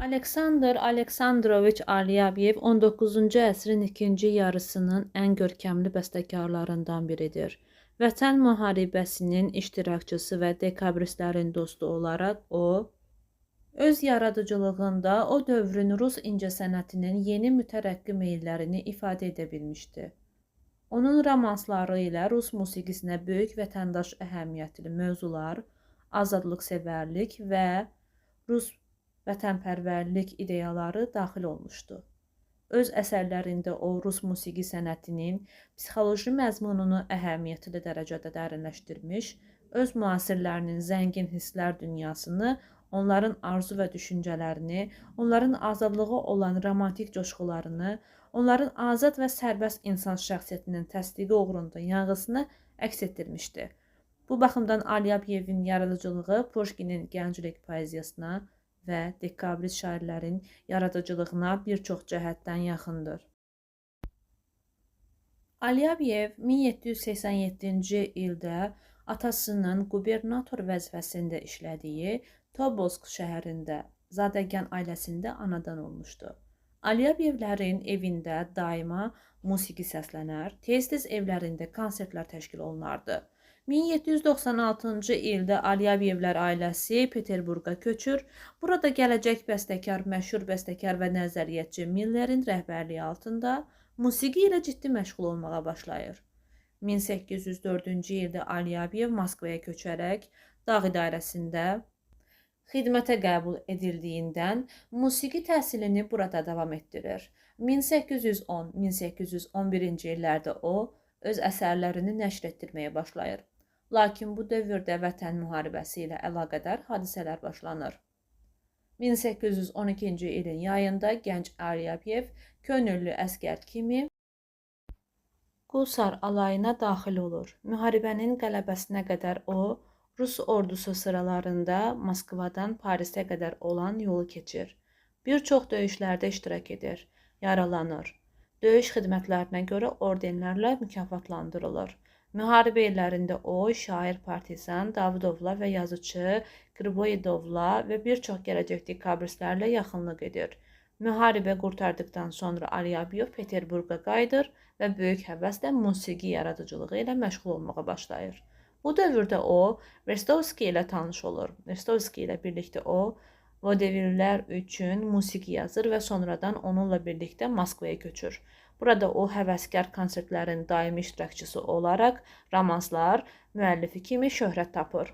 Aleksandr Aleksandroviç Alyabyev 19-cu əsrin ikinci yarısının ən görkəmli bəstəkarlarından biridir. Vətən müharibəsinin iştirakçısı və dekabristlərin dostu olaraq öz yaradıcılığında o dövrün Rus incəsənətinin yeni mütərəqqi meyllərini ifadə edə bilmişdi. Onun romansları ilə Rus musiqisinə böyük vətəndaş əhəmiyyətli mövzular, azadlıqsevərlik və Rus vətənpərvərlik ideyaları daxil olmuşdu. Öz əsərlərində o, Rus musiqi sənətinin psixoloji məzmununu əhəmiyyətli dərəcədə dərinləşdirmiş, öz müasirlərinin zəngin hisslər dünyasını, onların arzu və düşüncələrini, onların azadlığa olan romantik coşqularını, onların azad və sərbəst insan şəxsiyyətinin təsdiqi uğrunda yanğısını əks etdirmişdi. Bu baxımdan Alyabyevin yaradıcılığı Pushkinin gənclik poeziyasına və dekabrist şairlərin yaradıcılığına bir çox cəhətdən yaxındır. Alyabyev 1787-ci ildə atasının qubernator vəzifəsində işlədiyi Tobolsk şəhərində zadəgan ailəsində anadan olmuşdu. Alyabyevlərin evində daima musiqi səslənər, tez-tez evlərində konsertlər təşkil olunardı. 1796-cı ildə Alyabyevlər ailəsi Peterburqa köçür. Burada gələcək bəstəkar, məşhur bəstəkar və nəzəriyyatçı Miller'in rəhbərliyi altında musiqi ilə ciddi məşğul olmağa başlayır. 1804-cü ildə Alyabyev Moskvaya köçərək dağ idarəsində xidmətə qəbul edildiyindən musiqi təhsilini burada davam etdirir. 1810-1811-ci illərdə o, öz əsərlərini nəşr etdirməyə başlayır. Lakin bu dövrdə vətən müharibəsi ilə əlaqədar hadisələr başlanır. 1812-ci ilin yayında gənc Alyabyev könüllü əsgər kimi Qusar alayına daxil olur. Müharibənin qələbəsinə qədər o, Rus ordusu sıralarında Moskvadan Parisə qədər olan yolu keçir. Bir çox döyüşlərdə iştirak edir, yaralanır. Döyüş xidmətlərinə görə ordenlərlə mükafatlandırılır. Müharibə illərində o, şair Partizan Davidovla və yazıcı Griboyedovla və bir çox gələcək dekabristlərlə yaxınlıq edir. Müharibə qurtardıqdan sonra Alyabyev Peterburqa qayıdır və böyük həvəslə musiqi yaradıcılığı ilə məşğul olmağa başlayır. Bu dövrdə o, Verstovski ilə tanış olur. Verstovski ilə birlikdə o, vodeviller üçün musiqi yazır və sonradan onunla birlikdə Moskvaya köçür. Burada o, həvəskar konsertlərin daimi iştirakçısı olaraq romanslar müəllifi kimi şöhrət tapır.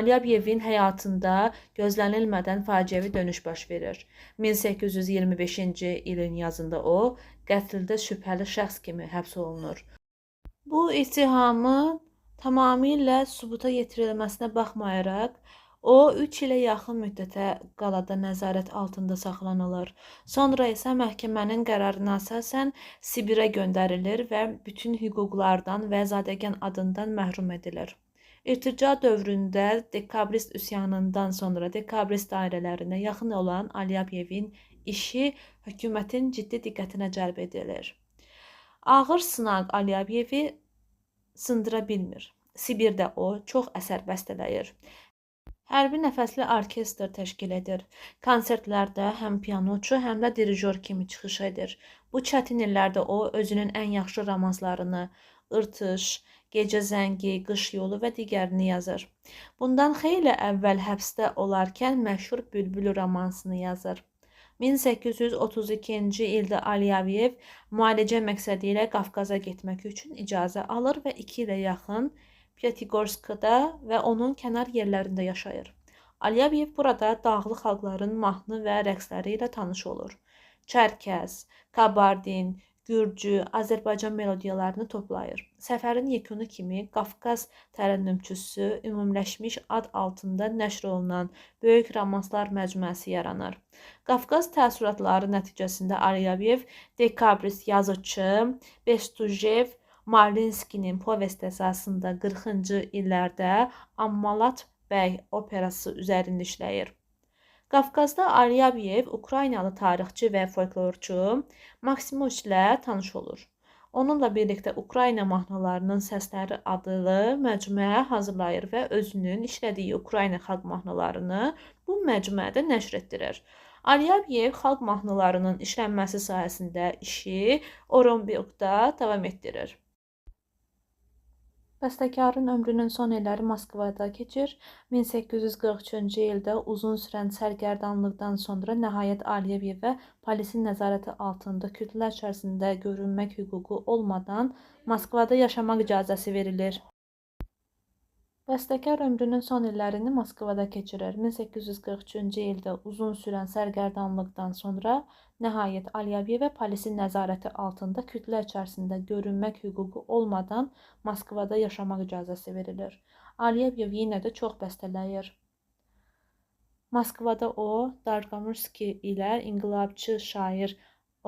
Alyabyevin həyatında gözlənilmədən faciəvi dönüş baş verir. 1825-ci ilin yazında o, qətldə şübhəli şəxs kimi həbs olunur. Bu ittihamın tamamilə sübuta yetirilməsinə baxmayaraq, o, 3 ilə yaxın müddətə qalada nəzarət altında saxlanılır. Sonra isə məhkəmənin qərarına əsasən Sibirə göndərilir və bütün hüquqlardan və zadəgan adından məhrum edilir. İrtica dövründə dekabrist üsyanından sonra dekabrist dairələrinə yaxın olan Alyabyevin işi hökumətin ciddi diqqətinə cəlb edilir. Ağır sınaq Alyabyevi sındıra bilmir. Sibirdə o, çox əsər bəstələyir. Hərbi nəfəsli orkestr təşkil edir. Konsertlərdə həm pianoçu, həm də dirijor kimi çıxış edir. Bu çətin illərdə o, özünün ən yaxşı romanslarını, Irtış, Gecə zəngi, Qış yolu və digərini yazır. Bundan xeyli əvvəl həbsdə olarkən məşhur Bülbül romansını yazır. 1832-ci ildə Alyabyev müalicə məqsədi ilə Qafqaza getmək üçün icazə alır və 2 ilə yaxın Pyatigorskda və onun kənar yerlərində yaşayır. Alyabyev burada dağlıq xalqların mahnı və rəqsləri ilə tanış olur. Çərkəz, Kabardin, Gürcü, Azərbaycan melodiyalarını toplayır. Səfərin yekunu kimi Qafqaz tərənnümçüsü ümumiləşmiş ad altında nəşr olunan böyük romanslar məcmuəsi yaranır. Qafqaz təəssüratları nəticəsində Alyabyev dekabrist yazıcı Bestujev Marlinskinin povesti əsasında 40-cı illərdə Ammalat bəy operası üzərində işləyir. Qafqazda Alyabyev Ukraynalı tarixçi və folklorçu Maksimoviç ilə tanış olur. Onunla birlikdə Ukrayna mahnılarının səsləri adlı məcmuə hazırlayır və özünün işlədiyi Ukrayna xalq mahnılarını bu məcmuədə nəşr etdirir. Aliyev xalq mahnılarının işlənməsi sahəsində işi Orenburqda davam etdirir. Bəstəkarın ömrünün son illəri Moskvada keçir. 1843-cü ildə uzun sürən sərgərdanlıqdan sonra nəhayət Aliyevə polisin nəzarəti altında kütlə içərisində görünmək hüququ olmadan Moskvada yaşamaq icazəsi verilir. Bəstəkar ömrünün son illərini Moskvada keçirir. 1843-cü ildə uzun sürən sərgərdanlıqdan sonra nəhayət Aliyevə polisin nəzarəti altında kütlə içərisində görünmək hüququ olmadan Moskvada yaşamaq icazəsi verilir. Aliyev yenə də çox bəstələyir. Moskvada o, Dargamurski ilə inqilabçı şair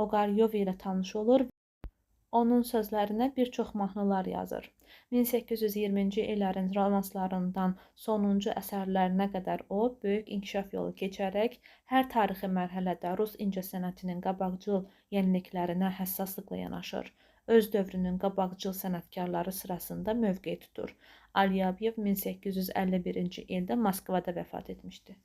Oqaryov ilə tanış olur. Onun sözlərinə bir çox mahnılar yazır. 1820-ci illərin romanslarından sonuncu əsərlərinə qədər o, böyük inkişaf yolu keçərək hər tarixi mərhələdə Rus incəsənətinin qabaqcıl yeniliklərinə həssaslıqla yanaşır. Öz dövrünün qabaqcıl sənətkarları sırasında mövqe tutur. Aliyev 1851-ci ildə Moskvada vəfat etmişdi.